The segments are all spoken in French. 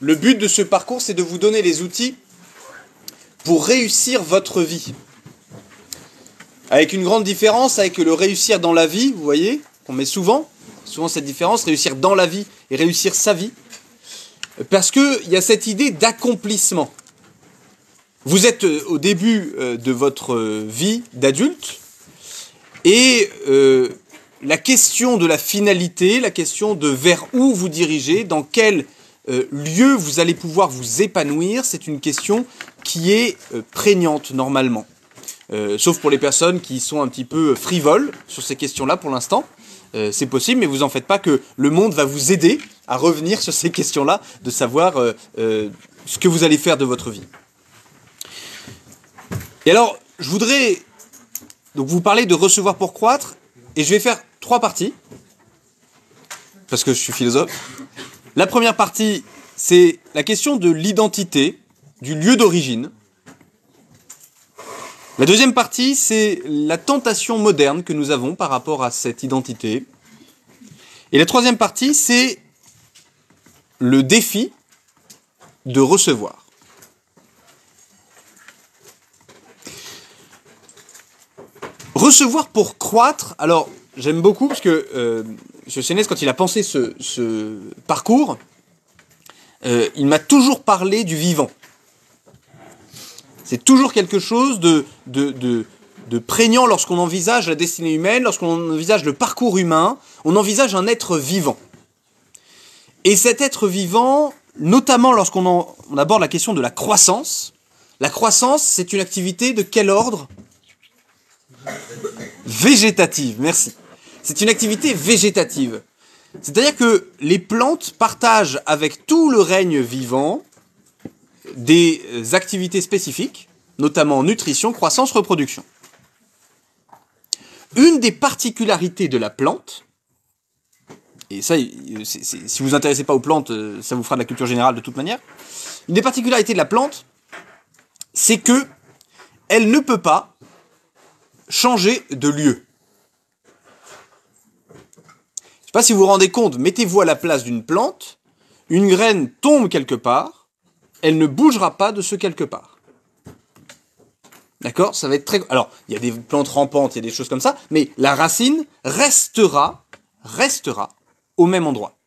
Le but de ce parcours, c'est de vous donner les outils pour réussir votre vie. Avec une grande différence avec le réussir dans la vie, vous voyez, on met souvent cette différence, réussir dans la vie et réussir sa vie. Parce qu'il y a cette idée d'accomplissement. Vous êtes au début de votre vie d'adulte et la question de la finalité, la question de vers où vous dirigez, dans quel lieu vous allez pouvoir vous épanouir, c'est une question qui est prégnante normalement. Sauf pour les personnes qui sont un petit peu frivoles sur ces questions-là pour l'instant. C'est possible, mais vous en faites pas, que le monde va vous aider à revenir sur ces questions-là, de savoir ce que vous allez faire de votre vie. Et alors, je voudrais donc vous parler de recevoir pour croître, et je vais faire 3 parties, parce que je suis philosophe. La première partie, c'est la question de l'identité, du lieu d'origine. La deuxième partie, c'est la tentation moderne que nous avons par rapport à cette identité. Et la troisième partie, c'est le défi de recevoir. Recevoir pour croître, alors j'aime beaucoup parce que M. Sénès, quand il a pensé ce parcours, il m'a toujours parlé du vivant. C'est toujours quelque chose de prégnant lorsqu'on envisage la destinée humaine, lorsqu'on envisage le parcours humain, on envisage un être vivant. Et cet être vivant, notamment lorsqu'on aborde la question de la croissance, c'est une activité de quel ordre ? Végétative, merci. C'est une activité végétative. C'est-à-dire que les plantes partagent avec tout le règne vivant des activités spécifiques, notamment nutrition, croissance, reproduction. Une des particularités de la plante, et ça, si vous vous intéressez pas aux plantes, ça vous fera de la culture générale de toute manière, une des particularités de la plante, c'est que elle ne peut pas changer de lieu. Je sais pas si vous vous rendez compte, mettez-vous à la place d'une plante, une graine tombe quelque part, elle ne bougera pas de ce quelque part. D'accord ? Ça va être très... Alors, il y a des plantes rampantes, il y a des choses comme ça, mais la racine restera au même endroit.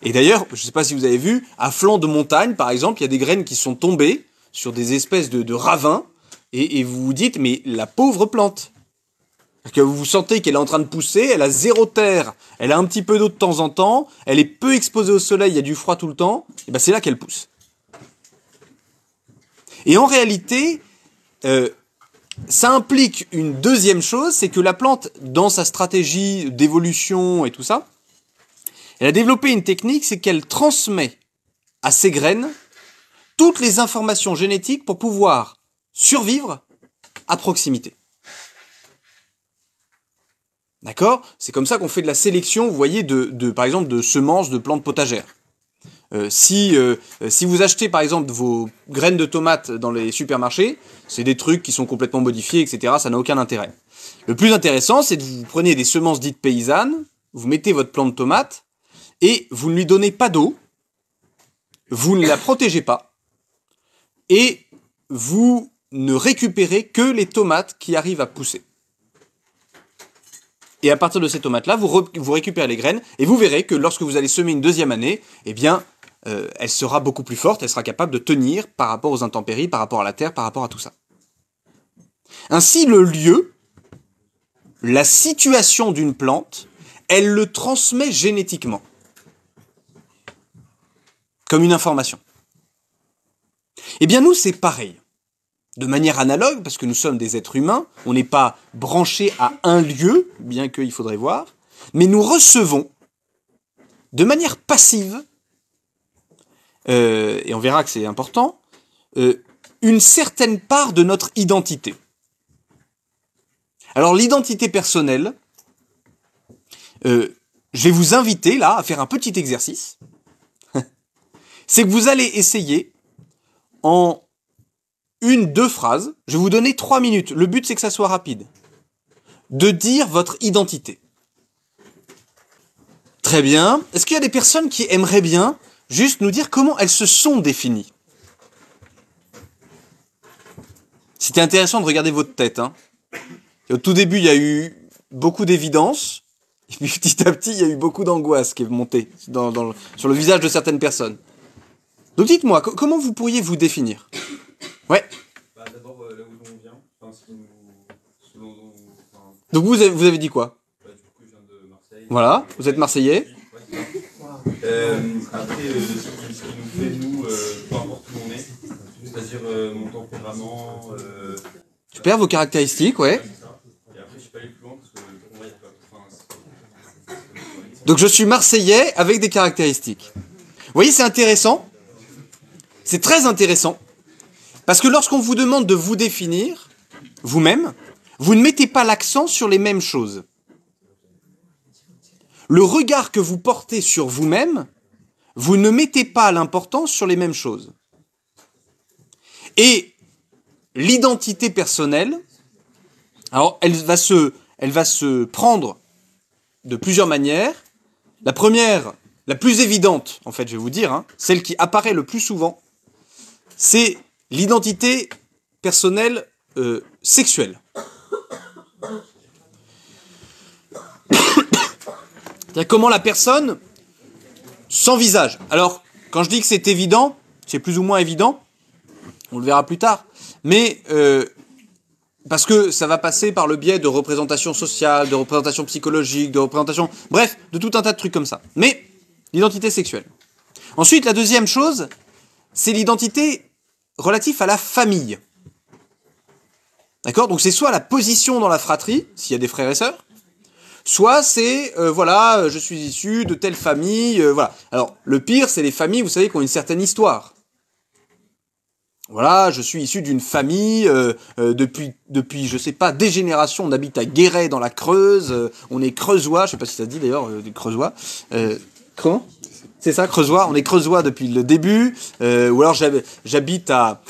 Et d'ailleurs, je ne sais pas si vous avez vu, à flanc de montagne, par exemple, il y a des graines qui sont tombées sur des espèces de ravins, et vous vous dites, mais la pauvre plante, que vous sentez qu'elle est en train de pousser, elle a 0 terre, elle a un petit peu d'eau de temps en temps, elle est peu exposée au soleil, il y a du froid tout le temps, et ben c'est là qu'elle pousse. Et en réalité, ça implique une deuxième chose, c'est que la plante, dans sa stratégie d'évolution et tout ça, elle a développé une technique, c'est qu'elle transmet à ses graines toutes les informations génétiques pour pouvoir survivre à proximité. D'accord ? C'est comme ça qu'on fait de la sélection, vous voyez, par exemple, de semences de plantes potagères. Si vous achetez par exemple vos graines de tomates dans les supermarchés, c'est des trucs qui sont complètement modifiés, etc. Ça n'a aucun intérêt. Le plus intéressant, c'est que vous prenez des semences dites paysannes, vous mettez votre plante de tomate, et vous ne lui donnez pas d'eau, vous ne la protégez pas, et vous ne récupérez que les tomates qui arrivent à pousser. Et à partir de ces tomates-là, vous récupérez les graines, et vous verrez que lorsque vous allez semer une deuxième année, eh bien, elle sera beaucoup plus forte, elle sera capable de tenir par rapport aux intempéries, par rapport à la terre, par rapport à tout ça. Ainsi, le lieu, la situation d'une plante, elle le transmet génétiquement, comme une information. Eh bien, nous, c'est pareil. De manière analogue, parce que nous sommes des êtres humains, on n'est pas branchés à un lieu, bien qu'il faudrait voir, mais nous recevons, de manière passive, et on verra que c'est important, une certaine part de notre identité. Alors l'identité personnelle, je vais vous inviter là à faire un petit exercice. C'est que vous allez essayer en 1-2 phrases, je vais vous donner 3 minutes, le but c'est que ça soit rapide, de dire votre identité. Très bien. Est-ce qu'il y a des personnes qui aimeraient bien juste nous dire comment elles se sont définies. C'était intéressant de regarder votre tête. Hein. Et au tout début, il y a eu beaucoup d'évidence, et puis petit à petit, il y a eu beaucoup d'angoisse qui est montée sur le visage de certaines personnes. Donc dites-moi, comment vous pourriez vous définir? Ouais. D'abord, là où on vient, Donc vous avez dit quoi? Du coup, je viens de Marseille. Voilà, vous êtes Marseillais. Après, ce qui nous fait, nous, peu importe où on est, c'est-à-dire mon tempérament. Super, vos caractéristiques, ouais. Et après, je suis pas allé plus loin parce que pour moi, il n'y a pas. Donc je suis Marseillais avec des caractéristiques. Vous voyez, c'est intéressant. C'est très intéressant. Parce que lorsqu'on vous demande de vous définir, vous-même, vous ne mettez pas l'accent sur les mêmes choses. Le regard que vous portez sur vous-même, vous ne mettez pas l'importance sur les mêmes choses. Et l'identité personnelle, alors elle va se prendre de plusieurs manières. La première, la plus évidente, en fait, je vais vous dire, celle qui apparaît le plus souvent, c'est l'identité personnelle sexuelle. C'est-à-dire comment la personne s'envisage. Alors, quand je dis que c'est évident, c'est plus ou moins évident, on le verra plus tard, mais parce que ça va passer par le biais de représentation sociale, de représentation psychologique, de représentation, bref, de tout un tas de trucs comme ça. Mais l'identité sexuelle. Ensuite, la deuxième chose, c'est l'identité relative à la famille. D'accord? Donc c'est soit la position dans la fratrie, s'il y a des frères et sœurs, soit c'est, voilà, je suis issu de telle famille, voilà. Alors, le pire, c'est les familles, vous savez, qui ont une certaine histoire. Voilà, je suis issu d'une famille, depuis, je sais pas, des générations, on habite à Guéret dans la Creuse, on est creusois, je sais pas si ça se dit d'ailleurs, des creusois. Comment? C'est ça, creusois, on est creusois depuis le début, ou alors j'habite à,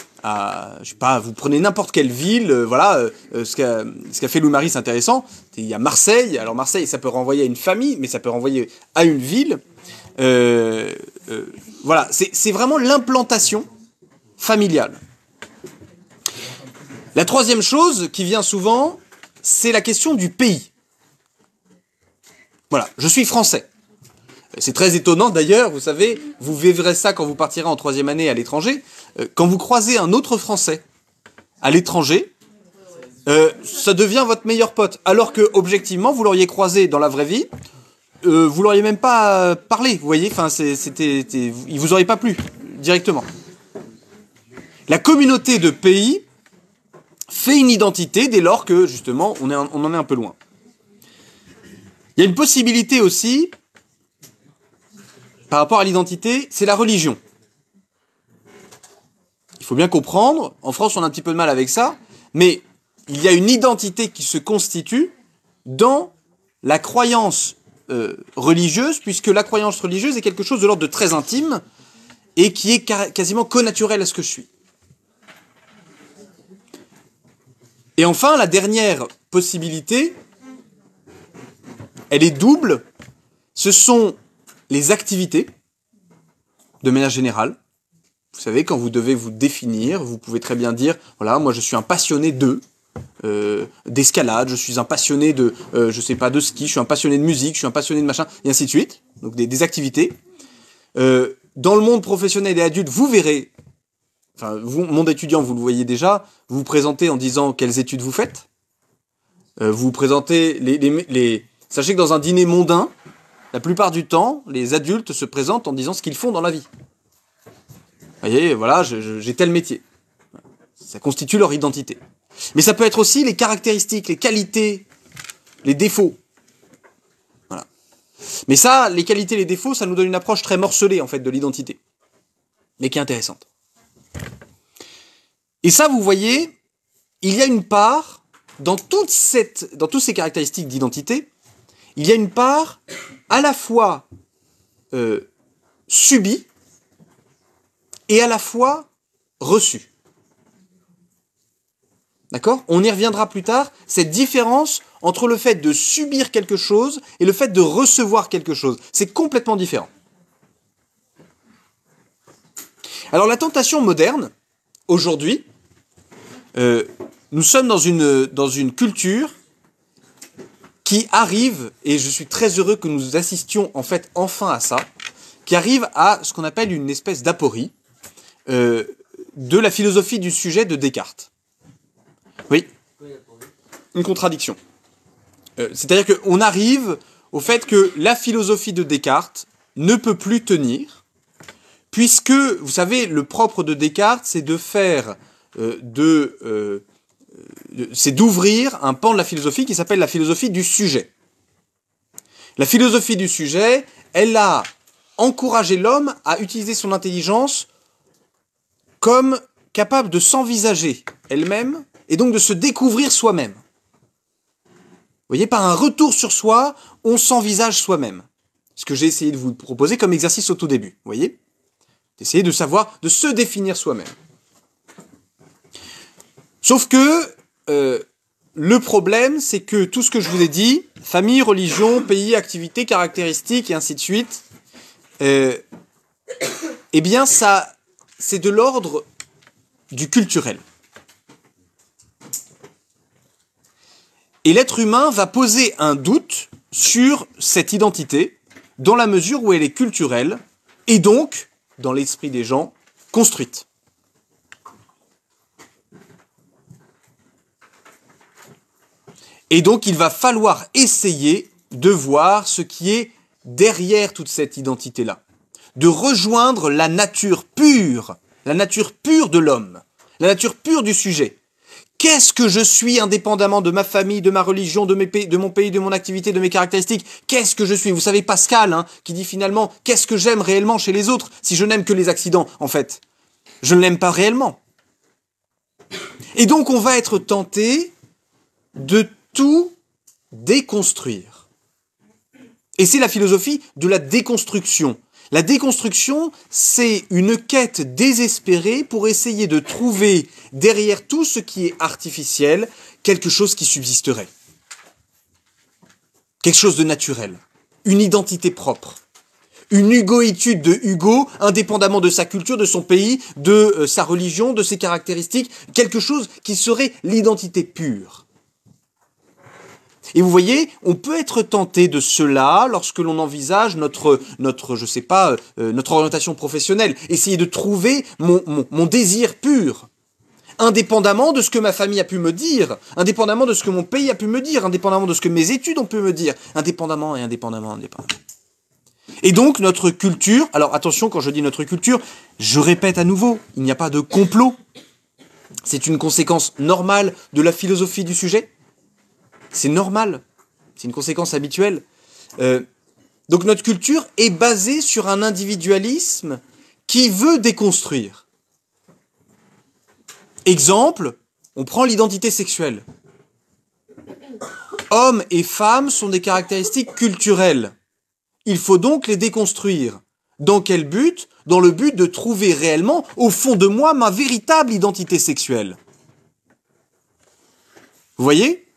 je sais pas, vous prenez n'importe quelle ville, voilà, ce qu'a fait Louis-Marie, c'est intéressant. Il y a Marseille, alors Marseille, ça peut renvoyer à une famille, mais ça peut renvoyer à une ville. Voilà, c'est vraiment l'implantation familiale. La troisième chose qui vient souvent, c'est la question du pays. Voilà, je suis français. C'est très étonnant d'ailleurs, vous savez, vous verrez ça quand vous partirez en troisième année à l'étranger. Quand vous croisez un autre Français à l'étranger, ça devient votre meilleur pote. Alors que, objectivement, vous l'auriez croisé dans la vraie vie, vous l'auriez même pas parlé, vous voyez, enfin, il vous aurait pas plu, directement. La communauté de pays fait une identité dès lors que, justement, on en est un peu loin. Il y a une possibilité aussi, par rapport à l'identité, c'est la religion. Il faut bien comprendre, en France on a un petit peu de mal avec ça, mais il y a une identité qui se constitue dans la croyance religieuse, puisque la croyance religieuse est quelque chose de l'ordre de très intime et qui est quasiment connaturel à ce que je suis. Et enfin, la dernière possibilité, elle est double, ce sont les activités, de manière générale. Vous savez, quand vous devez vous définir, vous pouvez très bien dire, voilà, moi je suis un passionné d'escalade, je suis un passionné de, je sais pas, de ski, je suis un passionné de musique, je suis un passionné de machin, et ainsi de suite. Donc des activités. Dans le monde professionnel et adulte, vous verrez, enfin, vous, monde étudiant, vous le voyez déjà, vous vous présentez en disant quelles études vous faites. Vous vous présentez sachez que dans un dîner mondain, la plupart du temps, les adultes se présentent en disant ce qu'ils font dans la vie. Vous voyez, voilà, j'ai tel métier. Ça constitue leur identité. Mais ça peut être aussi les caractéristiques, les qualités, les défauts. Voilà. Mais ça, les qualités, les défauts, ça nous donne une approche très morcelée, en fait, de l'identité. Mais qui est intéressante. Et ça, vous voyez, il y a une part, dans toutes ces caractéristiques d'identité, il y a une part à la fois subie et à la fois reçue. D'accord ? On y reviendra plus tard, cette différence entre le fait de subir quelque chose et le fait de recevoir quelque chose. C'est complètement différent. Alors la tentation moderne, aujourd'hui, nous sommes dans une culture qui arrive, et je suis très heureux que nous assistions en fait enfin à ça, qui arrive à ce qu'on appelle une espèce d'aporie de la philosophie du sujet de Descartes. Oui, une contradiction. C'est-à-dire qu'on arrive au fait que la philosophie de Descartes ne peut plus tenir, puisque, vous savez, le propre de Descartes, c'est de faire c'est d'ouvrir un pan de la philosophie qui s'appelle la philosophie du sujet. La philosophie du sujet, elle a encouragé l'homme à utiliser son intelligence comme capable de s'envisager elle-même et donc de se découvrir soi-même. Vous voyez, par un retour sur soi, on s'envisage soi-même. Ce que j'ai essayé de vous proposer comme exercice au tout début. Vous voyez ? D'essayer de savoir, de se définir soi-même. Sauf que le problème, c'est que tout ce que je vous ai dit, famille, religion, pays, activité, caractéristiques et ainsi de suite, eh bien ça, c'est de l'ordre du culturel. Et l'être humain va poser un doute sur cette identité, dans la mesure où elle est culturelle, et donc, dans l'esprit des gens, construite. Et donc, il va falloir essayer de voir ce qui est derrière toute cette identité-là. De rejoindre la nature pure de l'homme, la nature pure du sujet. Qu'est-ce que je suis indépendamment de ma famille, de ma religion, de mon pays, de mon activité, de mes caractéristiques? Qu'est-ce que je suis? Vous savez Pascal, qui dit finalement, qu'est-ce que j'aime réellement chez les autres si je n'aime que les accidents, en fait? Je ne l'aime pas réellement. Et donc, on va être tenté de tout déconstruire. Et c'est la philosophie de la déconstruction. La déconstruction, c'est une quête désespérée pour essayer de trouver derrière tout ce qui est artificiel quelque chose qui subsisterait. Quelque chose de naturel. Une identité propre. Une hugoïtude de Hugo, indépendamment de sa culture, de son pays, de sa religion, de ses caractéristiques. Quelque chose qui serait l'identité pure. Et vous voyez, on peut être tenté de cela lorsque l'on envisage notre orientation professionnelle. Essayer de trouver mon désir pur. Indépendamment de ce que ma famille a pu me dire, indépendamment de ce que mon pays a pu me dire, indépendamment de ce que mes études ont pu me dire, indépendamment. Et donc, notre culture, alors attention, quand je dis notre culture, je répète à nouveau, il n'y a pas de complot. C'est une conséquence normale de la philosophie du sujet. C'est normal, c'est une conséquence habituelle. Donc notre culture est basée sur un individualisme qui veut déconstruire. Exemple, on prend l'identité sexuelle. Hommes et femmes sont des caractéristiques culturelles. Il faut donc les déconstruire. Dans quel but? Dans le but de trouver réellement, au fond de moi, ma véritable identité sexuelle. Vous voyez?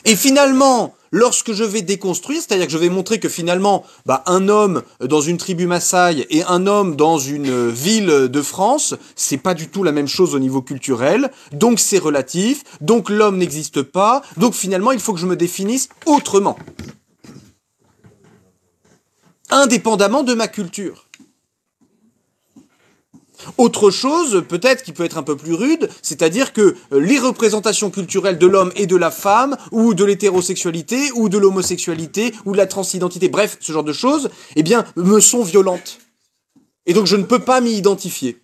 Et finalement, lorsque je vais déconstruire, c'est-à-dire que je vais montrer que finalement, un homme dans une tribu Maasai et un homme dans une ville de France, c'est pas du tout la même chose au niveau culturel, donc c'est relatif, donc l'homme n'existe pas, donc finalement il faut que je me définisse autrement. Indépendamment de ma culture. Autre chose, peut-être, qui peut être un peu plus rude, c'est-à-dire que les représentations culturelles de l'homme et de la femme, ou de l'hétérosexualité, ou de l'homosexualité, ou de la transidentité, bref, ce genre de choses, eh bien, me sont violentes. Et donc je ne peux pas m'y identifier.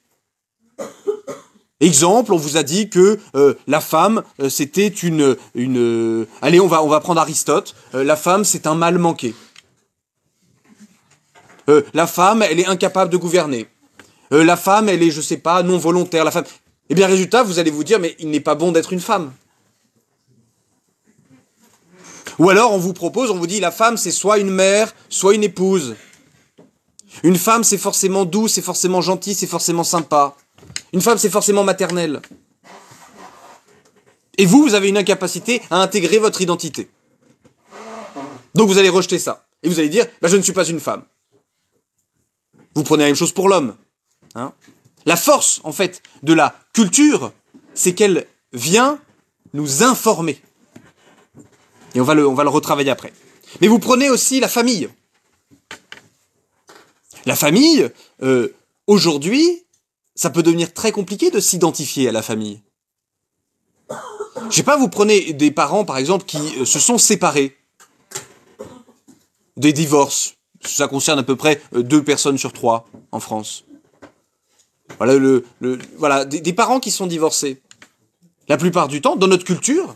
Exemple, on vous a dit que la femme, c'était allez, on va prendre Aristote, la femme, c'est un mal manqué. La femme, elle est incapable de gouverner. La femme, elle est, je sais pas, non volontaire. La femme. Eh bien, résultat, vous allez vous dire, mais il n'est pas bon d'être une femme. Ou alors, on vous propose, on vous dit, la femme, c'est soit une mère, soit une épouse. Une femme, c'est forcément doux, c'est forcément gentil, c'est forcément sympa. Une femme, c'est forcément maternelle. Et vous avez une incapacité à intégrer votre identité. Donc, vous allez rejeter ça. Et vous allez dire, je ne suis pas une femme. Vous prenez la même chose pour l'homme. Hein. La force, en fait, de la culture, c'est qu'elle vient nous informer. Et on va le retravailler après. Mais vous prenez aussi la famille. La famille, aujourd'hui, ça peut devenir très compliqué de s'identifier à la famille. Je sais pas, vous prenez des parents, par exemple, qui se sont séparés. Des divorces. Ça concerne à peu près 2 personnes sur 3 en France. Voilà, voilà, des parents qui sont divorcés. La plupart du temps, dans notre culture,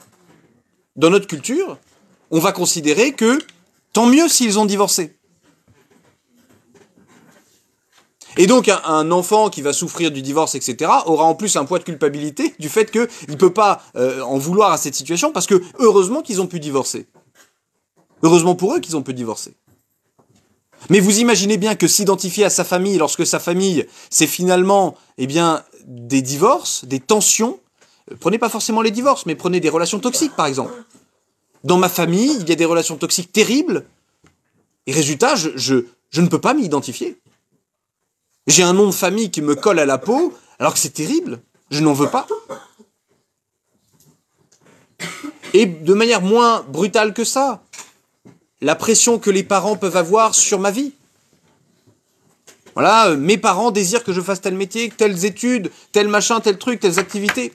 on va considérer que tant mieux s'ils ont divorcé. Et donc, un enfant qui va souffrir du divorce, etc., aura en plus un poids de culpabilité du fait qu'il ne peut pas en vouloir à cette situation, parce que heureusement qu'ils ont pu divorcer. Heureusement pour eux qu'ils ont pu divorcer. Mais vous imaginez bien que s'identifier à sa famille, lorsque sa famille, c'est finalement, eh bien, des divorces, des tensions, prenez pas forcément les divorces, mais prenez des relations toxiques, par exemple. Dans ma famille, il y a des relations toxiques terribles, et résultat, je ne peux pas m'y identifier. J'ai un nom de famille qui me colle à la peau, alors que c'est terrible. Je n'en veux pas. Et de manière moins brutale que ça, la pression que les parents peuvent avoir sur ma vie. Voilà, mes parents désirent que je fasse tel métier, telles études, tel machin, tel truc, telles activités.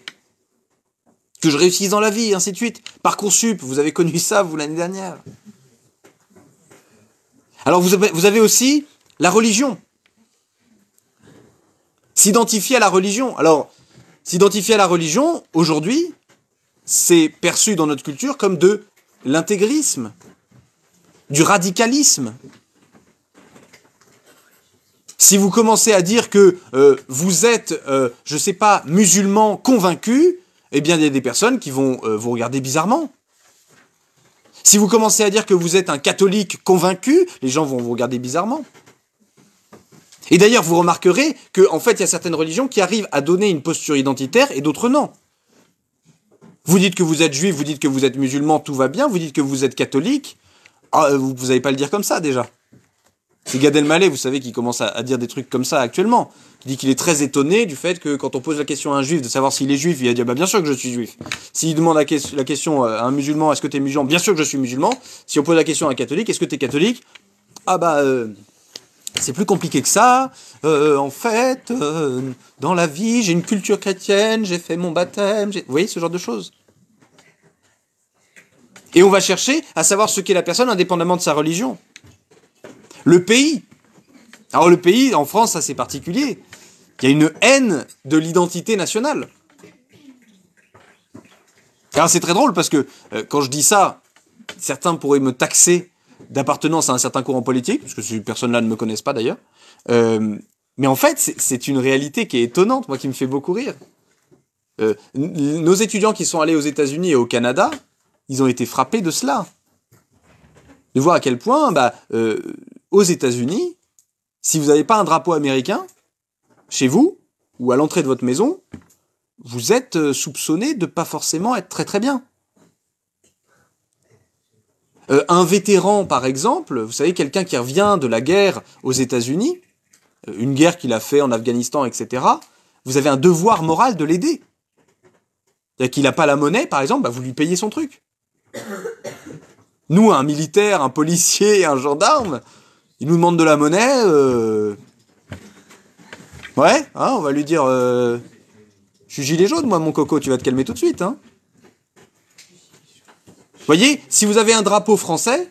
Que je réussisse dans la vie, ainsi de suite. Parcoursup, vous avez connu ça, vous, l'année dernière. Alors vous avez aussi la religion. S'identifier à la religion. Alors, s'identifier à la religion, aujourd'hui, c'est perçu dans notre culture comme de l'intégrisme, du radicalisme. Si vous commencez à dire que vous êtes, je sais pas, musulman convaincu, eh bien, il y a des personnes qui vont vous regarder bizarrement. Si vous commencez à dire que vous êtes un catholique convaincu, les gens vont vous regarder bizarrement. Et d'ailleurs, vous remarquerez qu'en fait, il y a certaines religions qui arrivent à donner une posture identitaire et d'autres non. Vous dites que vous êtes juif, vous dites que vous êtes musulman, tout va bien. Vous dites que vous êtes catholique, vous n'allez pas le dire comme ça déjà. C'est Gad Elmaleh, vous savez, qui commence à dire des trucs comme ça actuellement. Qui dit qu'il est très étonné du fait que quand on pose la question à un juif de savoir s'il est juif, il va dire bien sûr que je suis juif. S'il demande la question à un musulman, est-ce que tu es musulman? Bien sûr que je suis musulman. Si on pose la question à un catholique, est-ce que tu es catholique? C'est plus compliqué que ça. En fait, dans la vie, j'ai une culture chrétienne, j'ai fait mon baptême. Vous voyez ce genre de choses. Et on va chercher à savoir ce qu'est la personne indépendamment de sa religion. Le pays. Alors le pays, en France, ça c'est particulier. Il y a une haine de l'identité nationale. Alors c'est très drôle parce que quand je dis ça, certains pourraient me taxer d'appartenance à un certain courant politique, parce que ces personnes-là ne me connaissent pas d'ailleurs. Mais en fait, c'est une réalité qui est étonnante, moi qui me fait beaucoup rire. Nos étudiants qui sont allés aux États-Unis et au Canada, ils ont été frappés de cela. De voir à quel point, aux États-Unis, si vous n'avez pas un drapeau américain, chez vous, ou à l'entrée de votre maison, vous êtes soupçonné de pas forcément être très très bien. Un vétéran, par exemple, vous savez, quelqu'un qui revient de la guerre aux États-Unis, une guerre qu'il a fait en Afghanistan, etc., vous avez un devoir moral de l'aider. C'est-à-dire qu'il n'a pas la monnaie, par exemple, vous lui payez son truc. Nous, un militaire, un policier, un gendarme, il nous demande de la monnaie, ouais, hein, on va lui dire, je suis gilet jaune, moi, mon coco, tu vas te calmer tout de suite, hein. Vous voyez, si vous avez un drapeau français,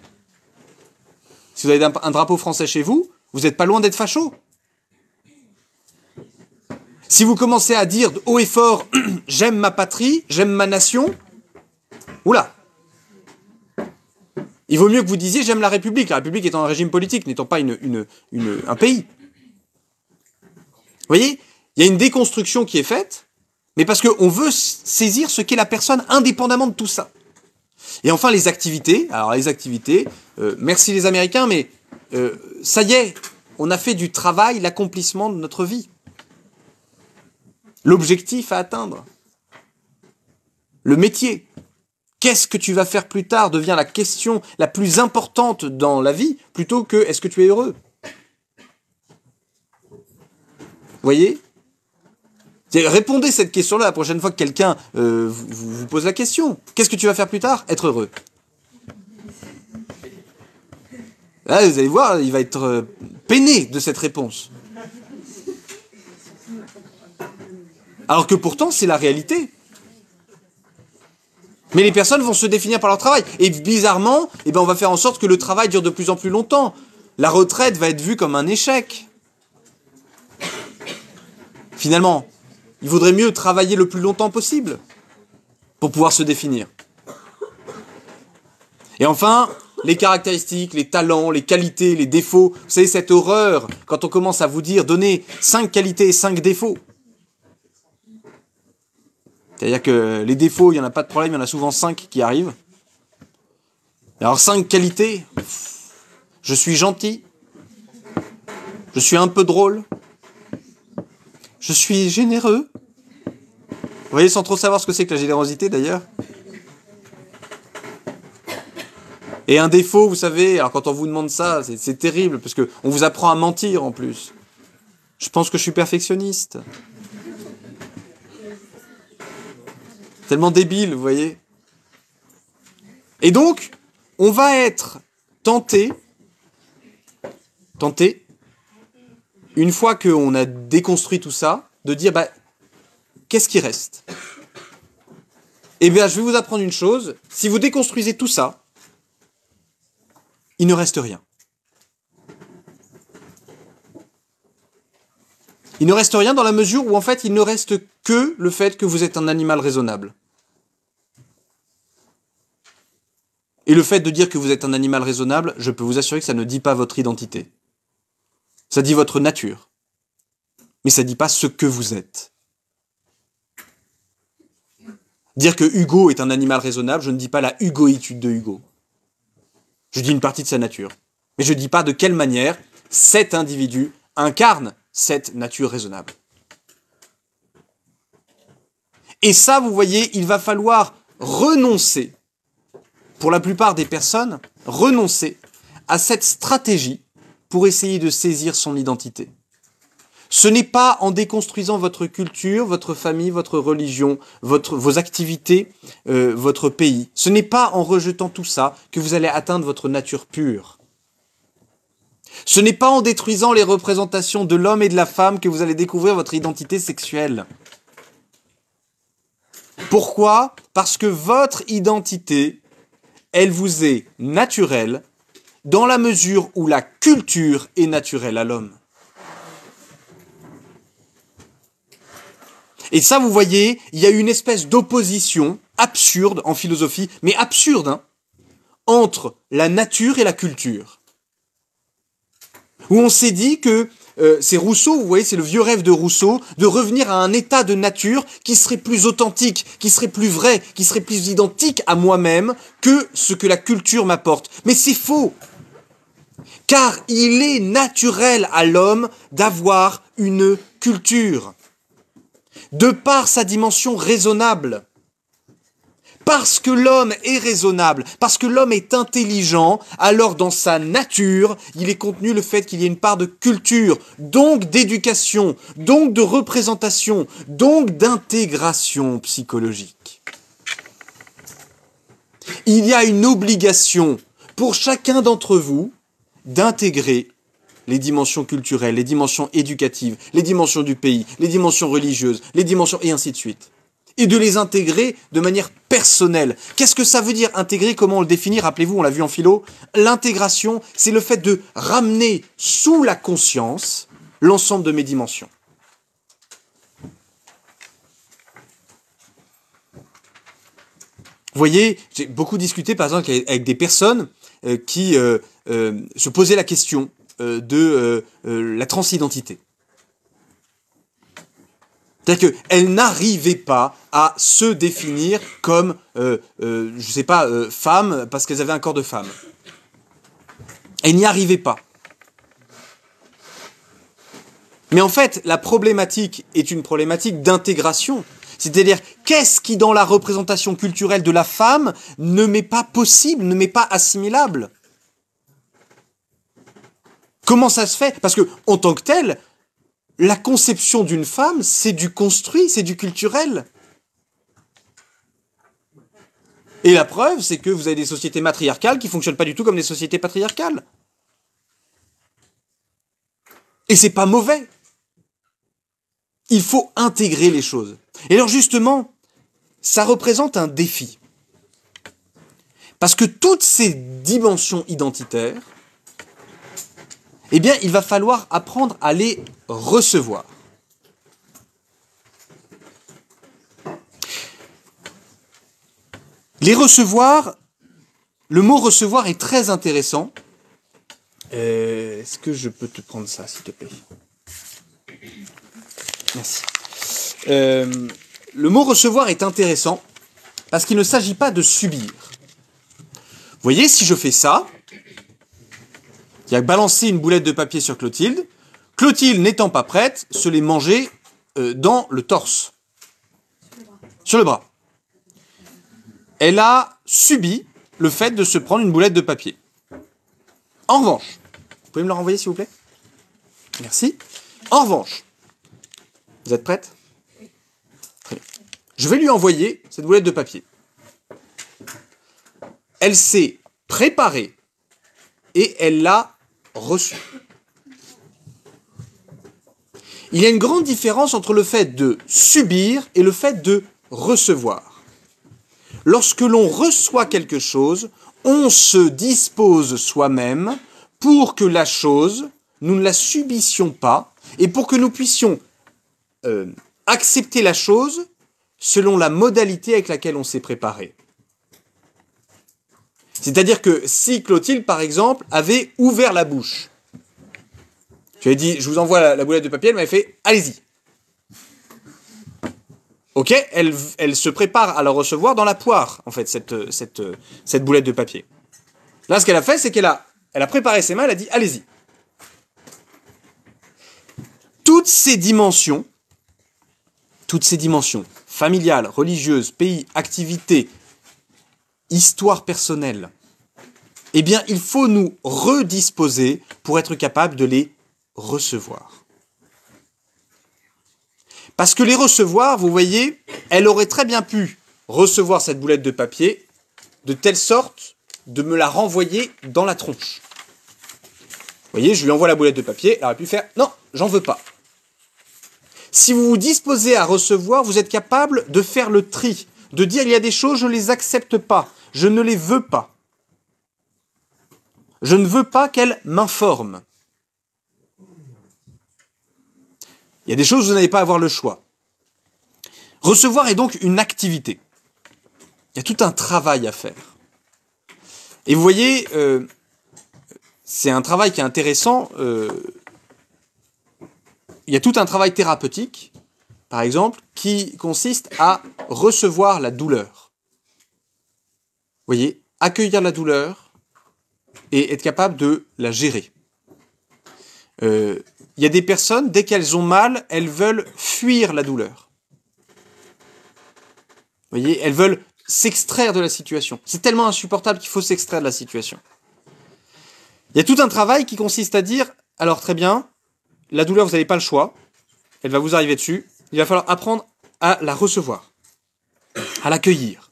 si vous avez un drapeau français chez vous, vous n'êtes pas loin d'être facho. Si vous commencez à dire haut et fort, j'aime ma patrie, j'aime ma nation, oula. Il vaut mieux que vous disiez j'aime la République étant un régime politique, n'étant pas un pays. Vous voyez, il y a une déconstruction qui est faite, mais parce qu'on veut saisir ce qu'est la personne indépendamment de tout ça. Et enfin, les activités. Alors, les activités, merci les Américains, mais ça y est, on a fait du travail l'accomplissement de notre vie. L'objectif à atteindre. Le métier. Qu'est-ce que tu vas faire plus tard devient la question la plus importante dans la vie, plutôt que est-ce que tu es heureux. Vous voyez? Répondez cette question-là la prochaine fois que quelqu'un vous pose la question. Qu'est-ce que tu vas faire plus tard? Être heureux. Là, vous allez voir, il va être peiné de cette réponse. Alors que pourtant, c'est la réalité. Mais les personnes vont se définir par leur travail. Et bizarrement, on va faire en sorte que le travail dure de plus en plus longtemps. La retraite va être vue comme un échec. Finalement, il vaudrait mieux travailler le plus longtemps possible pour pouvoir se définir. Et enfin, les caractéristiques, les talents, les qualités, les défauts. Vous savez, cette horreur, quand on commence à vous dire, donnez 5 qualités et 5 défauts. C'est-à-dire que les défauts, il n'y en a pas de problème, il y en a souvent 5 qui arrivent. Alors 5 qualités, je suis gentil, je suis un peu drôle, je suis généreux. Vous voyez, sans trop savoir ce que c'est que la générosité d'ailleurs. Et un défaut, vous savez, alors quand on vous demande ça, c'est terrible, parce qu'on vous apprend à mentir en plus. Je pense que je suis perfectionniste. Tellement débile, vous voyez. Et donc, on va être tenté, une fois qu'on a déconstruit tout ça, de dire, qu'est-ce qui reste? Eh bien, je vais vous apprendre une chose, si vous déconstruisez tout ça, il ne reste rien. Il ne reste rien dans la mesure où en fait il ne reste que le fait que vous êtes un animal raisonnable. Et le fait de dire que vous êtes un animal raisonnable, je peux vous assurer que ça ne dit pas votre identité. Ça dit votre nature. Mais ça ne dit pas ce que vous êtes. Dire que Hugo est un animal raisonnable, je ne dis pas la hugoïtude de Hugo. Je dis une partie de sa nature. Mais je ne dis pas de quelle manière cet individu incarne cette nature raisonnable. Et ça, vous voyez, il va falloir renoncer, pour la plupart des personnes, renoncer à cette stratégie pour essayer de saisir son identité. Ce n'est pas en déconstruisant votre culture, votre famille, votre religion, vos activités, votre pays. Ce n'est pas en rejetant tout ça que vous allez atteindre votre nature pure. Ce n'est pas en détruisant les représentations de l'homme et de la femme que vous allez découvrir votre identité sexuelle. Pourquoi? Parce que votre identité, elle vous est naturelle dans la mesure où la culture est naturelle à l'homme. Et ça, vous voyez, il y a une espèce d'opposition absurde en philosophie, mais absurde, entre la nature et la culture. Où on s'est dit que c'est Rousseau, vous voyez, c'est le vieux rêve de Rousseau, de revenir à un état de nature qui serait plus authentique, qui serait plus vrai, qui serait plus identique à moi-même que ce que la culture m'apporte. Mais c'est faux! Car il est naturel à l'homme d'avoir une culture, de par sa dimension raisonnable. Parce que l'homme est raisonnable, parce que l'homme est intelligent, alors dans sa nature, il est contenu le fait qu'il y ait une part de culture, donc d'éducation, donc de représentation, donc d'intégration psychologique. Il y a une obligation pour chacun d'entre vous d'intégrer les dimensions culturelles, les dimensions éducatives, les dimensions du pays, les dimensions religieuses, les dimensions et ainsi de suite. Et de les intégrer de manière personnelle. Qu'est-ce que ça veut dire intégrer? Comment on le définit? Rappelez-vous, on l'a vu en philo. L'intégration, c'est le fait de ramener sous la conscience l'ensemble de mes dimensions. Vous voyez, j'ai beaucoup discuté par exemple avec des personnes qui se posaient la question de la transidentité. C'est-à-dire qu'elles n'arrivaient pas à se définir comme, femmes parce qu'elles avaient un corps de femme. Elles n'y arrivaient pas. Mais en fait, la problématique est une problématique d'intégration. C'est-à-dire, qu'est-ce qui, dans la représentation culturelle de la femme, ne m'est pas possible, ne m'est pas assimilable? Comment ça se fait? Parce que, en tant que tel, la conception d'une femme, c'est du construit, c'est du culturel. Et la preuve, c'est que vous avez des sociétés matriarcales qui ne fonctionnent pas du tout comme des sociétés patriarcales. Et c'est pas mauvais. Il faut intégrer les choses. Et alors justement, ça représente un défi. Parce que toutes ces dimensions identitaires, eh bien, il va falloir apprendre à les recevoir. Les recevoir, le mot recevoir est très intéressant. Est-ce que je peux te prendre ça, s'il te plaît? Merci. Le mot recevoir est intéressant parce qu'il ne s'agit pas de subir. Vous voyez, si je fais ça, il y a balancé une boulette de papier sur Clotilde. Clotilde, n'étant pas prête, se l'est mangée dans le torse. Sur le bras. Elle a subi le fait de se prendre une boulette de papier. En revanche, vous pouvez me la renvoyer s'il vous plaît? Merci. En revanche, vous êtes prête? Très bien. Je vais lui envoyer cette boulette de papier. Elle s'est préparée et elle l'a reçue. Il y a une grande différence entre le fait de subir et le fait de recevoir. Lorsque l'on reçoit quelque chose, on se dispose soi-même pour que la chose, nous ne la subissions pas, et pour que nous puissions accepter la chose selon la modalité avec laquelle on s'est préparé. C'est-à-dire que si Clotilde, par exemple, avait ouvert la bouche, je lui ai dit, je vous envoie la boulette de papier, elle m'avait fait, allez-y. Ok, elle se prépare à la recevoir dans la poire, en fait, cette boulette de papier. Là, ce qu'elle a fait, c'est qu'elle a préparé ses mains, elle a dit, allez-y. Toutes ces dimensions, familiales, religieuses, pays, activités, histoire personnelle, eh bien, il faut nous redisposer pour être capable de les recevoir. Parce que les recevoir, vous voyez, elle aurait très bien pu recevoir cette boulette de papier de telle sorte de me la renvoyer dans la tronche. Vous voyez, je lui envoie la boulette de papier, elle aurait pu faire « Non, j'en veux pas ». Si vous vous disposez à recevoir, vous êtes capable de faire le tri, de dire « Il y a des choses, je ne les accepte pas, je ne les veux pas. Je ne veux pas qu'elles m'informent. » Il y a des choses où vous n'allez pas avoir le choix. Recevoir est donc une activité. Il y a tout un travail à faire. Et vous voyez, c'est un travail qui est intéressant. Il y a tout un travail thérapeutique, par exemple, qui consiste à recevoir la douleur. Vous voyez, accueillir la douleur et être capable de la gérer. Il y a des personnes, dès qu'elles ont mal, elles veulent fuir la douleur. Vous voyez, elles veulent s'extraire de la situation. C'est tellement insupportable qu'il faut s'extraire de la situation. Il y a tout un travail qui consiste à dire, alors très bien, la douleur, vous n'avez pas le choix, elle va vous arriver dessus, il va falloir apprendre à la recevoir, à l'accueillir.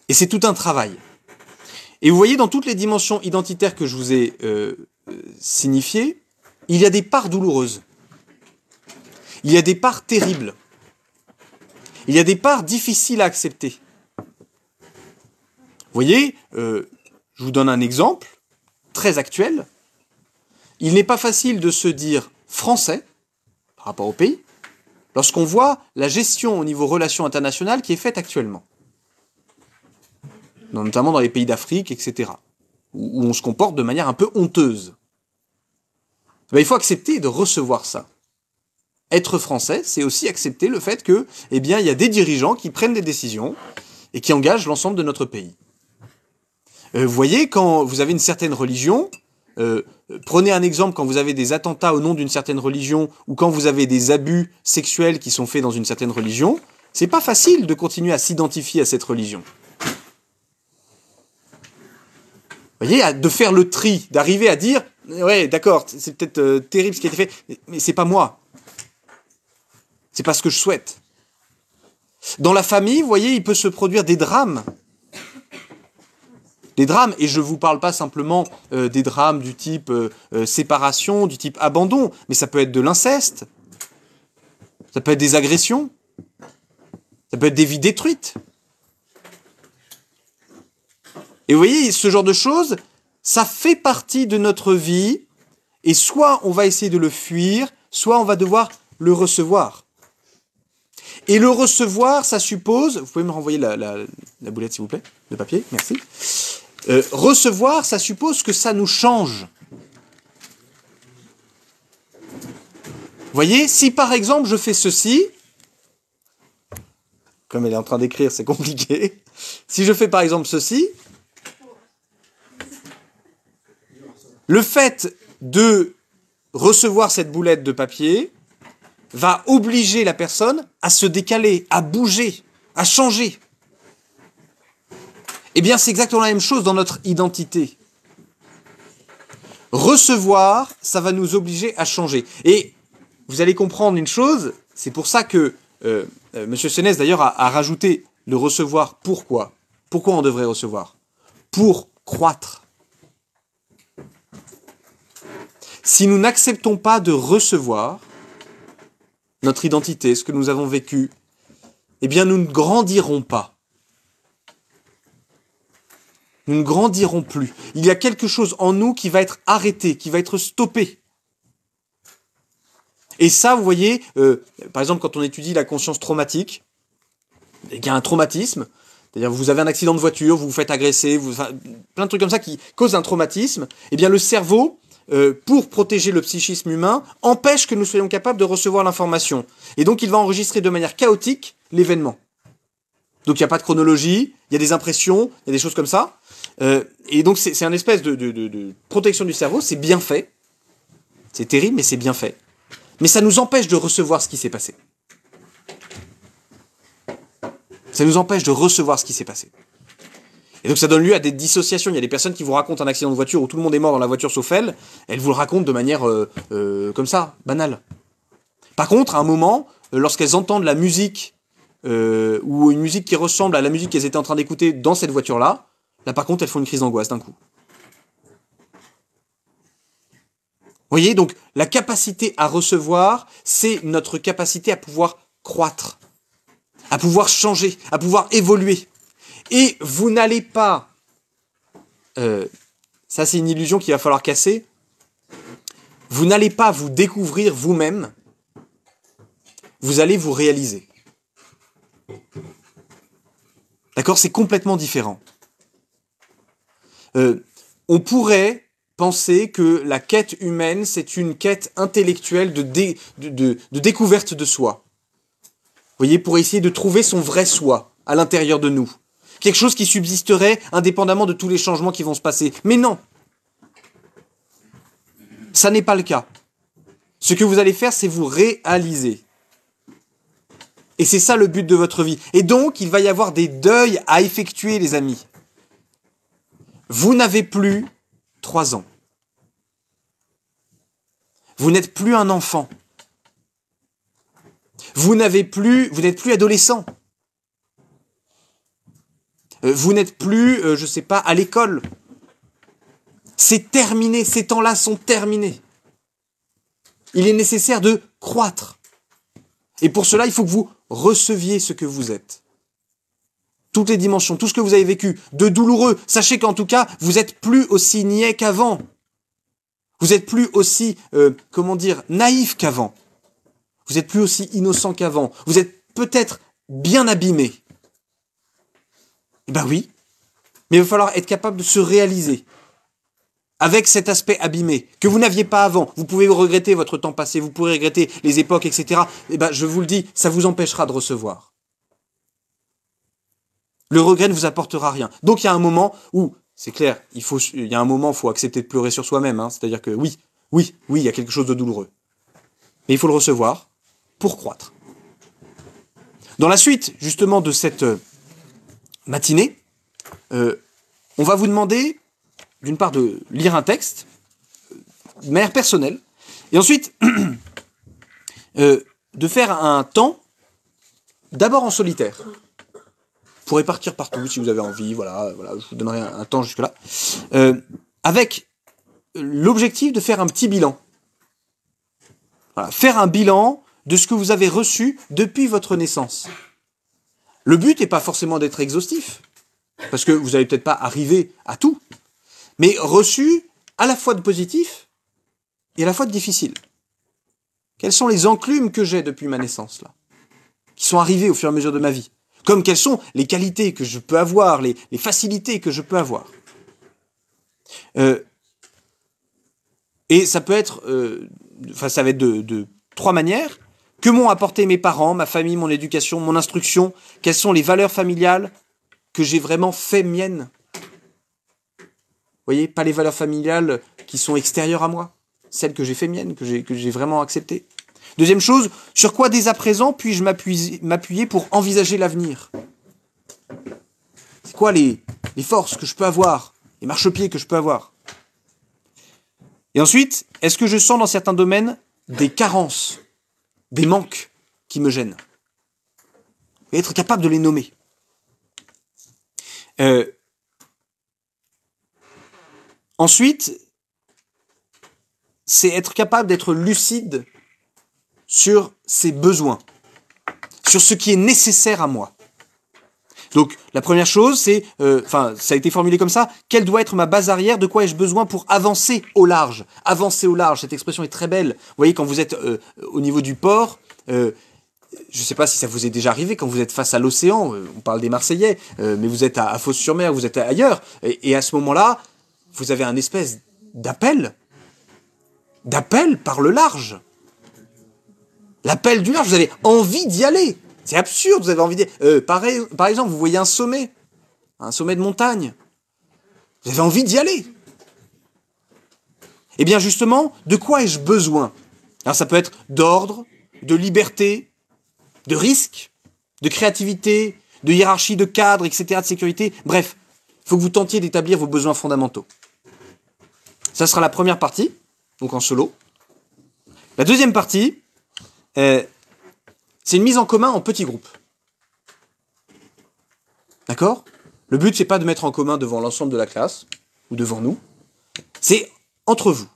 Et c'est tout un travail. Et vous voyez, dans toutes les dimensions identitaires que je vous ai signifiées, il y a des parts douloureuses. Il y a des parts terribles. Il y a des parts difficiles à accepter. Vous voyez, je vous donne un exemple très actuel. Il n'est pas facile de se dire français par rapport au pays lorsqu'on voit la gestion au niveau relations internationales qui est faite actuellement. Notamment dans les pays d'Afrique, etc. Où on se comporte de manière un peu honteuse. Ben, il faut accepter de recevoir ça. Être français, c'est aussi accepter le fait que, eh bien, il y a des dirigeants qui prennent des décisions et qui engagent l'ensemble de notre pays. Vous voyez, quand vous avez une certaine religion, prenez un exemple quand vous avez des attentats au nom d'une certaine religion ou quand vous avez des abus sexuels qui sont faits dans une certaine religion, c'est pas facile de continuer à s'identifier à cette religion. Vous voyez, de faire le tri, d'arriver à dire ouais, d'accord, c'est peut-être terrible ce qui a été fait, mais c'est pas moi. C'est pas ce que je souhaite. Dans la famille, vous voyez, il peut se produire des drames. Des drames, et je ne vous parle pas simplement des drames du type séparation, du type abandon, mais ça peut être de l'inceste, ça peut être des agressions, ça peut être des vies détruites. Et vous voyez, ce genre de choses, ça fait partie de notre vie, et soit on va essayer de le fuir, soit on va devoir le recevoir. Et le recevoir, ça suppose... Vous pouvez me renvoyer la boulette, s'il vous plaît, de papier, merci. Recevoir, ça suppose que ça nous change. Vous voyez, si par exemple je fais ceci, comme elle est en train d'écrire, c'est compliqué. Si je fais par exemple ceci, le fait de recevoir cette boulette de papier va obliger la personne à se décaler, à bouger, à changer. Eh bien, c'est exactement la même chose dans notre identité. Recevoir, ça va nous obliger à changer. Et vous allez comprendre une chose, c'est pour ça que M. Sénès, d'ailleurs, a rajouté le recevoir. Pourquoi ? Pourquoi on devrait recevoir ? Pour croître. Si nous n'acceptons pas de recevoir notre identité, ce que nous avons vécu, eh bien, nous ne grandirons pas. Nous ne grandirons plus. Il y a quelque chose en nous qui va être arrêté, qui va être stoppé. Et ça, vous voyez, par exemple, quand on étudie la conscience traumatique, il y a un traumatisme, c'est-à-dire vous avez un accident de voiture, vous vous faites agresser, plein de trucs comme ça qui causent un traumatisme, eh bien le cerveau, pour protéger le psychisme humain, empêche que nous soyons capables de recevoir l'information. Et donc il va enregistrer de manière chaotique l'événement. Donc il n'y a pas de chronologie, il y a des impressions, il y a des choses comme ça. Et donc c'est un espèce de protection du cerveau, c'est bien fait. C'est terrible, mais c'est bien fait. Mais ça nous empêche de recevoir ce qui s'est passé. Ça nous empêche de recevoir ce qui s'est passé. Et donc ça donne lieu à des dissociations. Il y a des personnes qui vous racontent un accident de voiture où tout le monde est mort dans la voiture sauf elles. Elles vous le racontent de manière comme ça, banale. Par contre, à un moment, lorsqu'elles entendent la musique ou une musique qui ressemble à la musique qu'elles étaient en train d'écouter dans cette voiture-là, là par contre elles font une crise d'angoisse d'un coup. Vous voyez, donc la capacité à recevoir, c'est notre capacité à pouvoir croître, à pouvoir changer, à pouvoir évoluer. Et vous n'allez pas, ça c'est une illusion qu'il va falloir casser, vous n'allez pas vous découvrir vous-même, vous allez vous réaliser. D'accord ? C'est complètement différent. On pourrait penser que la quête humaine, c'est une quête intellectuelle de découverte de soi. Vous voyez, pour essayer de trouver son vrai soi à l'intérieur de nous. Quelque chose qui subsisterait indépendamment de tous les changements qui vont se passer. Mais non, ça n'est pas le cas. Ce que vous allez faire, c'est vous réaliser. Et c'est ça le but de votre vie. Et donc, il va y avoir des deuils à effectuer, les amis. Vous n'avez plus 3 ans. Vous n'êtes plus un enfant. Vous n'êtes plus adolescent. Vous n'êtes plus, je sais pas, à l'école. C'est terminé, ces temps-là sont terminés. Il est nécessaire de croître. Et pour cela, il faut que vous receviez ce que vous êtes. Toutes les dimensions, tout ce que vous avez vécu, de douloureux. Sachez qu'en tout cas, vous n'êtes plus aussi niais qu'avant. Vous n'êtes plus aussi, naïf qu'avant. Vous n'êtes plus aussi innocent qu'avant. Vous êtes peut-être bien abîmé. Eh ben oui, mais il va falloir être capable de se réaliser avec cet aspect abîmé que vous n'aviez pas avant. Vous pouvez regretter votre temps passé, vous pourrez regretter les époques, etc. Eh ben, je vous le dis, ça vous empêchera de recevoir. Le regret ne vous apportera rien. Donc il y a un moment où, c'est clair, il y a un moment où il faut accepter de pleurer sur soi-même. Hein. C'est-à-dire que oui, il y a quelque chose de douloureux. Mais il faut le recevoir pour croître. Dans la suite, justement, de cette matinée, on va vous demander, d'une part, de lire un texte. de manière personnelle. Et ensuite, de faire un temps, d'abord en solitaire. Vous pourrez partir partout si vous avez envie, voilà, je vous donnerai un temps jusque-là. Avec l'objectif de faire un petit bilan. Voilà, faire un bilan de ce que vous avez reçu depuis votre naissance. Le but n'est pas forcément d'être exhaustif, parce que vous n'allez peut-être pas arriver à tout, mais reçu à la fois de positif et à la fois de difficile. Quelles sont les enclumes que j'ai depuis ma naissance, là, qui sont arrivées au fur et à mesure de ma vie? Comme quelles sont les qualités que je peux avoir, les facilités que je peux avoir. Et ça peut être, ça va être de trois manières. Que m'ont apporté mes parents, ma famille, mon éducation, mon instruction? Quelles sont les valeurs familiales que j'ai vraiment fait miennes? Vous voyez, pas les valeurs familiales qui sont extérieures à moi, celles que j'ai fait miennes, que j'ai vraiment acceptées. Deuxième chose, sur quoi dès à présent puis-je m'appuyer pour envisager l'avenir? C'est quoi les forces que je peux avoir, les marchepieds que je peux avoir? Et ensuite, est-ce que je sens dans certains domaines des carences, des manques qui me gênent? Et être capable de les nommer. Ensuite, c'est être capable d'être lucide sur ses besoins, sur ce qui est nécessaire à moi. Donc, la première chose, c'est, ça a été formulé comme ça, quelle doit être ma base arrière, de quoi ai-je besoin pour avancer au large? Avancer au large, cette expression est très belle. Vous voyez, quand vous êtes au niveau du port, je ne sais pas si ça vous est déjà arrivé, quand vous êtes face à l'océan, on parle des Marseillais, mais vous êtes à Fos-sur-Mer, vous êtes ailleurs, et à ce moment-là, vous avez un espèce d'appel par le large. L'appel du large, vous avez envie d'y aller. C'est absurde, vous avez envie d'y aller. Par exemple, vous voyez un sommet de montagne. Vous avez envie d'y aller. Eh bien justement, de quoi ai-je besoin? Alors ça peut être d'ordre, de liberté, de risque, de créativité, de hiérarchie, de cadre, etc., de sécurité. Bref, il faut que vous tentiez d'établir vos besoins fondamentaux. Ça sera la première partie, donc en solo. La deuxième partie, c'est une mise en commun en petits groupes. D'accord? Le but, c'est pas de mettre en commun devant l'ensemble de la classe, ou devant nous. C'est entre vous.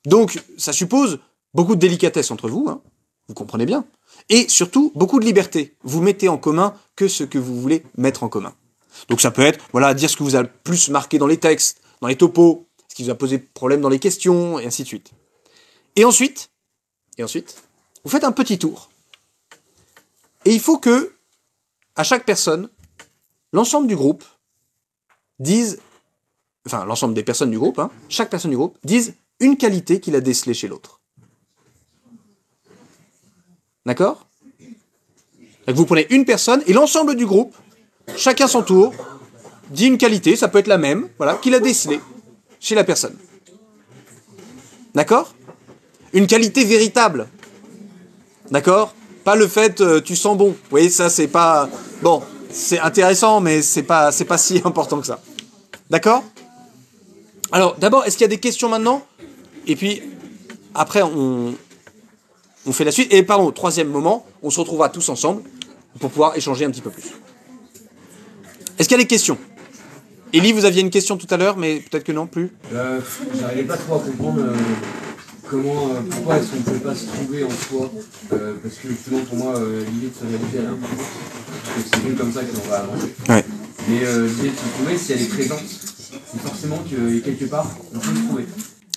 Donc, ça suppose beaucoup de délicatesse entre vous, hein, vous comprenez bien. Et surtout, beaucoup de liberté. Vous mettez en commun que ce que vous voulez mettre en commun. Donc ça peut être, voilà, dire ce que vous a le plus marqué dans les textes, dans les topos, ce qui vous a posé problème dans les questions, et ainsi de suite. Et ensuite, vous faites un petit tour. Et il faut que, à chaque personne, l'ensemble du groupe l'ensemble des personnes du groupe, hein, chaque personne du groupe, dise une qualité qu'il a décelée chez l'autre. D'accord? Donc vous prenez une personne et l'ensemble du groupe, chacun son tour, dit une qualité, ça peut être la même, voilà, qu'il a décelée chez la personne. D'accord? Une qualité véritable. D'accord? Pas le fait tu sens bon. Vous voyez, ça c'est pas... Bon, c'est intéressant, mais c'est pas si important que ça. D'accord? Alors, d'abord, est-ce qu'il y a des questions maintenant? Et puis, après, on fait la suite. Et pardon, troisième moment, on se retrouvera tous ensemble pour pouvoir échanger un petit peu plus. Est-ce qu'il y a des questions? Élie, vous aviez une question tout à l'heure, mais peut-être que non, plus. J'arrivais pas trop à comprendre pourquoi est-ce qu'on ne peut pas se trouver en soi, parce que justement pour moi l'idée de se réaliser elle est importante, parce que c'est mieux comme ça que l'on va avancer. Ouais. Mais l'idée de se trouver, si elle est présente, c'est forcément que quelque part on peut se trouver.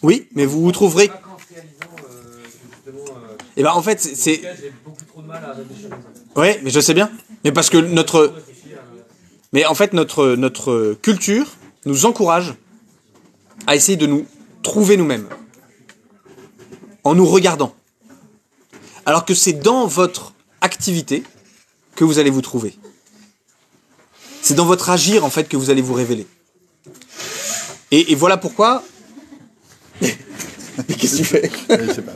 Oui, mais vous trouverez. Et ben en fait c'est. J'ai beaucoup trop de mal à réfléchir comme ça. Ouais, mais je sais bien. Mais parce que mais en fait notre culture nous encourage à essayer de nous trouver nous-mêmes. En nous regardant. Alors que c'est dans votre activité que vous allez vous trouver. C'est dans votre agir, en fait, que vous allez vous révéler. Et voilà pourquoi... Qu'est-ce que tu fais? Je sais pas.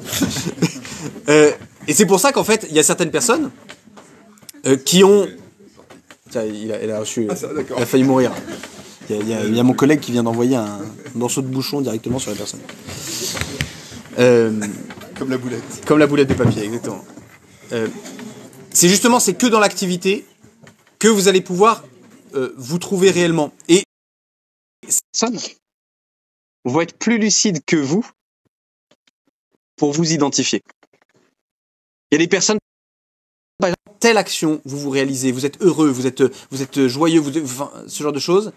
Et c'est pour ça qu'en fait, il y a certaines personnes qui ont... Tiens, il a reçu... il a failli mourir. Il y a mon collègue qui vient d'envoyer un morceau de bouchon directement sur la personne. Comme la boulette. Comme la boulette de papier, exactement. C'est justement, c'est que dans l'activité que vous allez pouvoir vous trouver réellement. Et ces personnes vont être plus lucides que vous pour vous identifier. Il y a des personnes, par exemple, telle action, vous réalisez, vous êtes heureux, vous êtes joyeux, enfin, ce genre de choses,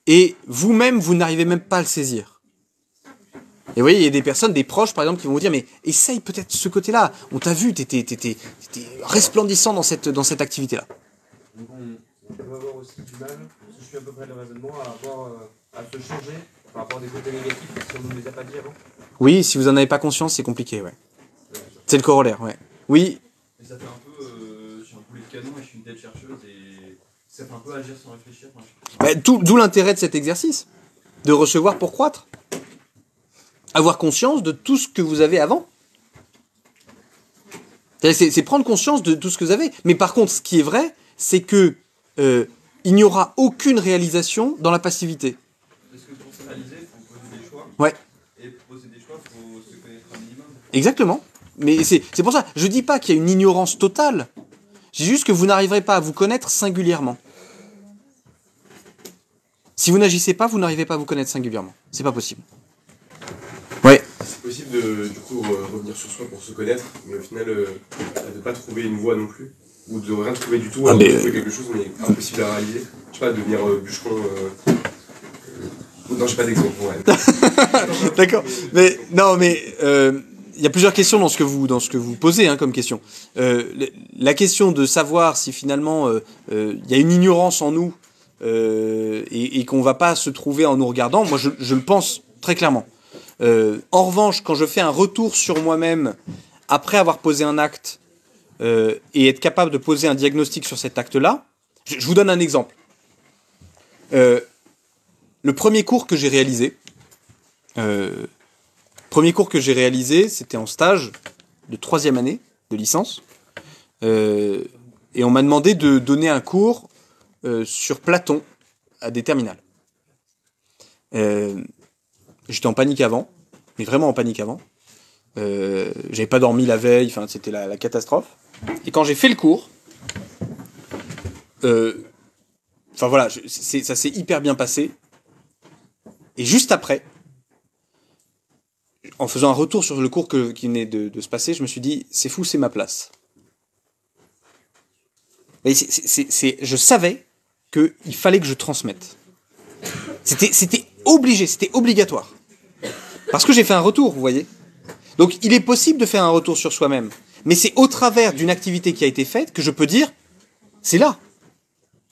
et vous-même, vous n'arrivez même pas à le saisir. Et vous voyez, il y a des personnes, des proches, par exemple, qui vont vous dire, mais essaye peut-être ce côté-là. On t'a vu, t'étais resplendissant dans cette activité-là. Donc on peut avoir aussi du mal, si je suis à peu près le raisonnement, à se changer par rapport à des côtés négatifs si on ne les a pas dit avant. Oui, si vous n'en avez pas conscience, c'est compliqué, ouais. C'est le corollaire, ouais. Oui. Et ça fait un peu, je suis un poulet de canon et je suis une tête chercheuse et ça fait un peu agir sans réfléchir. D'où l'intérêt de cet exercice, de recevoir pour croître. Avoir conscience de tout ce que vous avez avant. C'est prendre conscience de tout ce que vous avez. Mais par contre, ce qui est vrai, c'est que il n'y aura aucune réalisation dans la passivité. Parce que pour se réaliser, il faut poser des choix. Ouais. Et pour poser des choix, il faut se connaître un minimum. Exactement. Mais c'est pour ça, je dis pas qu'il y a une ignorance totale. Je dis juste que vous n'arriverez pas à vous connaître singulièrement. Si vous n'agissez pas, vous n'arrivez pas à vous connaître singulièrement. C'est pas possible. Ouais. C'est possible de du coup revenir sur soi pour se connaître, mais au final de ne pas trouver une voie non plus, ou de rien trouver du tout, de trouver quelque chose mais impossible à réaliser. Je sais pas, devenir bûcheron. Non, j'ai pas d'exemple. Ouais. D'accord. Mais non, mais il y a plusieurs questions dans ce que vous posez hein, comme question. La question de savoir si finalement il y a une ignorance en nous et qu'on va pas se trouver en nous regardant, moi je le pense très clairement. En revanche, quand je fais un retour sur moi-même après avoir posé un acte et être capable de poser un diagnostic sur cet acte-là, je vous donne un exemple. Le premier cours que j'ai réalisé, c'était en stage de 3e année de licence, et on m'a demandé de donner un cours sur Platon à des terminales. J'étais en panique avant, mais vraiment en panique avant. J'avais pas dormi la veille, enfin c'était la catastrophe. Et quand j'ai fait le cours, enfin voilà, ça s'est hyper bien passé. Et juste après, en faisant un retour sur le cours qui venait de se passer, je me suis dit, c'est fou, c'est ma place. Et je savais qu'il fallait que je transmette. C'était obligé, c'était obligatoire. Parce que j'ai fait un retour, vous voyez. Donc il est possible de faire un retour sur soi-même. Mais c'est au travers d'une activité qui a été faite que je peux dire, c'est là.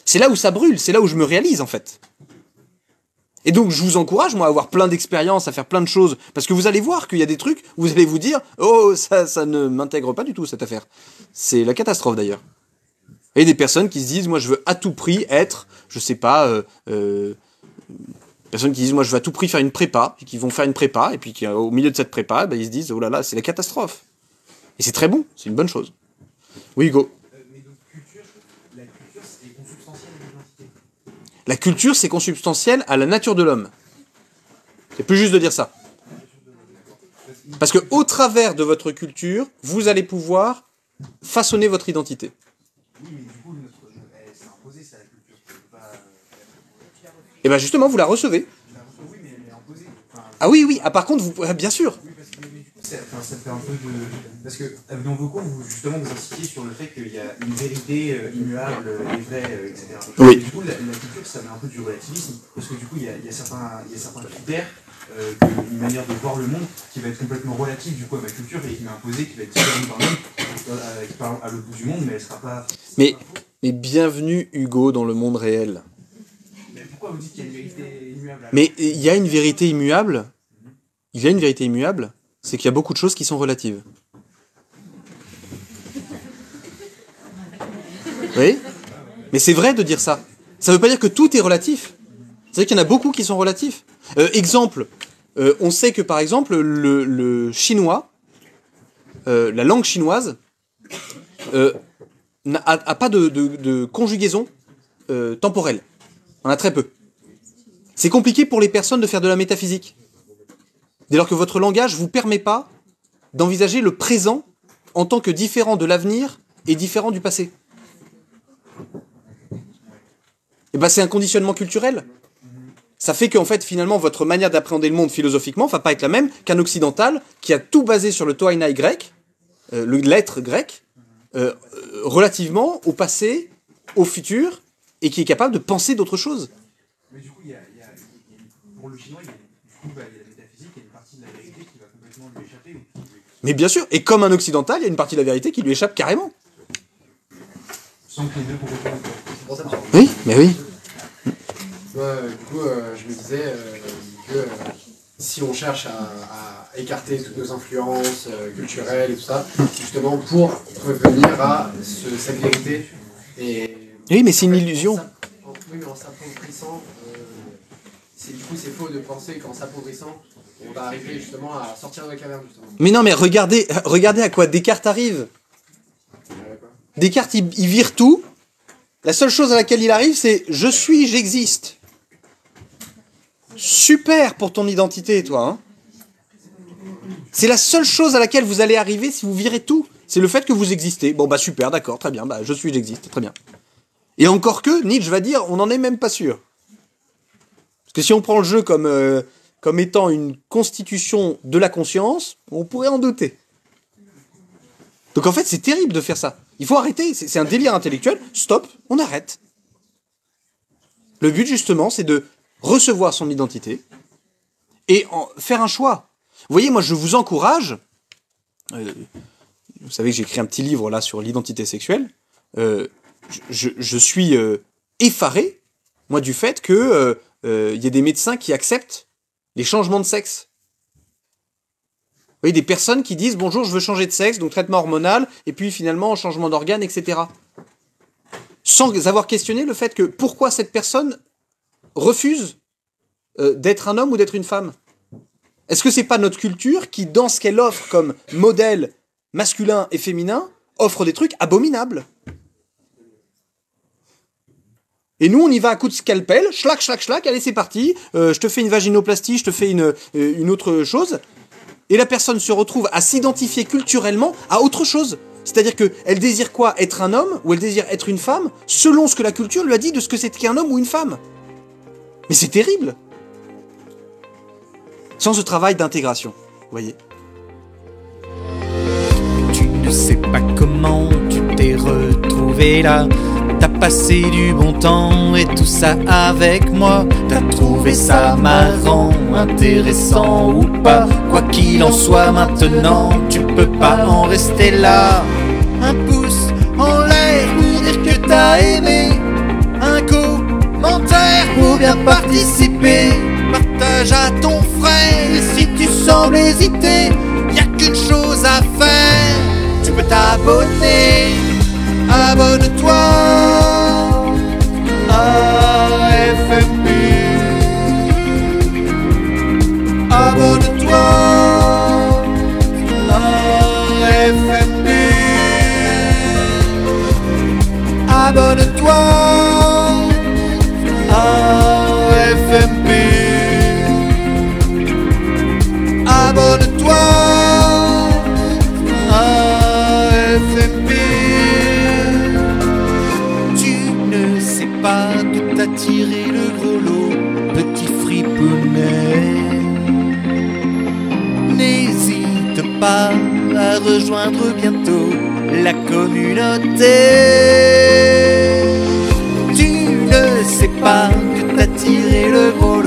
C'est là où ça brûle, c'est là où je me réalise en fait. Et donc je vous encourage, moi, à avoir plein d'expériences, à faire plein de choses. Parce que vous allez voir qu'il y a des trucs où vous allez vous dire, oh, ça ne m'intègre pas du tout cette affaire. C'est la catastrophe d'ailleurs. Et des personnes qui se disent, moi je veux à tout prix être, je sais pas, personnes qui disent, moi je veux à tout prix faire une prépa, et qui vont faire une prépa, et puis qui, au milieu de cette prépa, ils se disent, oh là là, c'est la catastrophe. Et c'est très bon, c'est une bonne chose. Oui, Hugo. Mais donc la culture, c'est consubstantiel à l'identité. La culture, c'est consubstantiel à la nature de l'homme. C'est plus juste de dire ça. Parce que au travers de votre culture, vous allez pouvoir façonner votre identité. Oui, mais du coup, c'est imposé, c'est la culture. C'est pas, Et bien justement, vous la recevez. oui, mais elle est imposée. Enfin, Ah oui, oui. Ah par contre, bien sûr. oui, parce que mais du coup, ça fait un peu de. Parce que dans vos cours, vous insistiez sur le fait qu'il y a une vérité immuable et vraie, etc. Oui. Et du coup, la culture, ça met un peu du relativisme, parce que du coup, il y a certains critères, une manière de voir le monde qui va être complètement relative du coup à ma culture et qui m'est imposée, qui va être différente par l'autre, qui parle à l'autre bout du monde, mais elle sera pas. Mais bienvenue, Hugo, dans le monde réel. Mais pourquoi vous dites qu'il y a une vérité immuable alors ? Mais il y a une vérité immuable. Il y a une vérité immuable, c'est qu'il y a beaucoup de choses qui sont relatives. Oui ? Mais c'est vrai de dire ça. Ça ne veut pas dire que tout est relatif. C'est vrai qu'il y en a beaucoup qui sont relatifs. Exemple, on sait que par exemple le chinois, la langue chinoise, n'a pas de conjugaison temporelle. On a très peu. C'est compliqué pour les personnes de faire de la métaphysique. Dès lors que votre langage ne vous permet pas d'envisager le présent en tant que différent de l'avenir et différent du passé. Et ben c'est un conditionnement culturel. Ça fait qu'en fait, finalement, votre manière d'appréhender le monde philosophiquement ne va pas être la même qu'un occidental qui a tout basé sur le toinai grec, l'être grec, relativement au passé, au futur, et qui est capable de penser d'autres choses. Mais du coup, pour le chinois, il y a la métaphysique, il y a une partie de la vérité qui va complètement lui échapper. Mais bien sûr, et comme un occidental, il y a une partie de la vérité qui lui échappe carrément. Sans que les deux complètement. Oui, mais oui. Du coup, je me disais que si on cherche à écarter toutes nos influences culturelles et tout ça, justement pour revenir à cette vérité. Et oui, mais c'est une illusion. Oui, mais en s'appauvrissant, du coup c'est faux de penser qu'en s'appauvrissant, on va arriver justement à sortir de la caverne. Justement. Mais non, mais regardez à quoi Descartes arrive. Descartes, il vire tout. La seule chose à laquelle il arrive, c'est « je suis, j'existe ». Super pour ton identité, toi. Hein. C'est la seule chose à laquelle vous allez arriver si vous virez tout. C'est le fait que vous existez. Bon, bah super, d'accord, très bien. Bah, je suis, j'existe, très bien. Et encore que, Nietzsche va dire, on n'en est même pas sûr. Parce que si on prend le jeu comme étant une constitution de la conscience, on pourrait en douter. Donc en fait, c'est terrible de faire ça. Il faut arrêter, c'est un délire intellectuel. Stop, on arrête. Le but, justement, c'est de recevoir son identité et faire un choix. Vous voyez, moi, je vous encourage... vous savez que j'ai écrit un petit livre là sur l'identité sexuelle. Je suis effaré, moi, du fait que y ait des médecins qui acceptent les changements de sexe. Vous voyez, des personnes qui disent « Bonjour, je veux changer de sexe, donc traitement hormonal, et puis finalement changement d'organes, etc. » Sans avoir questionné le fait que pourquoi cette personne refuse d'être un homme ou d'être une femme. Est-ce que c'est pas notre culture qui, dans ce qu'elle offre comme modèle masculin et féminin, offre des trucs abominables? Et nous, on y va à coups de scalpel, schlac, schlac, schlac, allez, c'est parti, je te fais une vaginoplastie, je te fais une autre chose. Et la personne se retrouve à s'identifier culturellement à autre chose. C'est-à-dire qu'elle désire quoi? Être un homme ou elle désire être une femme selon ce que la culture lui a dit de ce que c'est qu'un homme ou une femme. Mais c'est terrible. Sans ce travail d'intégration, vous voyez. Tu ne sais pas comment tu t'es retrouvé là. T'as passé du bon temps et tout ça avec moi. T'as trouvé ça marrant, intéressant ou pas. Quoi qu'il en soit maintenant, tu peux pas en rester là. Un pouce en l'air pour dire que t'as aimé. Un commentaire pour bien participer. Partage à ton frère et si tu sembles hésiter, y'a qu'une chose à faire. Tu peux t'abonner. Abonne-toi à FMP. Abonne-toi à FMP. Abonne-toi à FMP. Abonne-toi à FMP. Pas que t'as tiré le gros lot, petit fripounet. N'hésite pas à rejoindre bientôt la communauté. Tu ne sais pas que t'as tiré le gros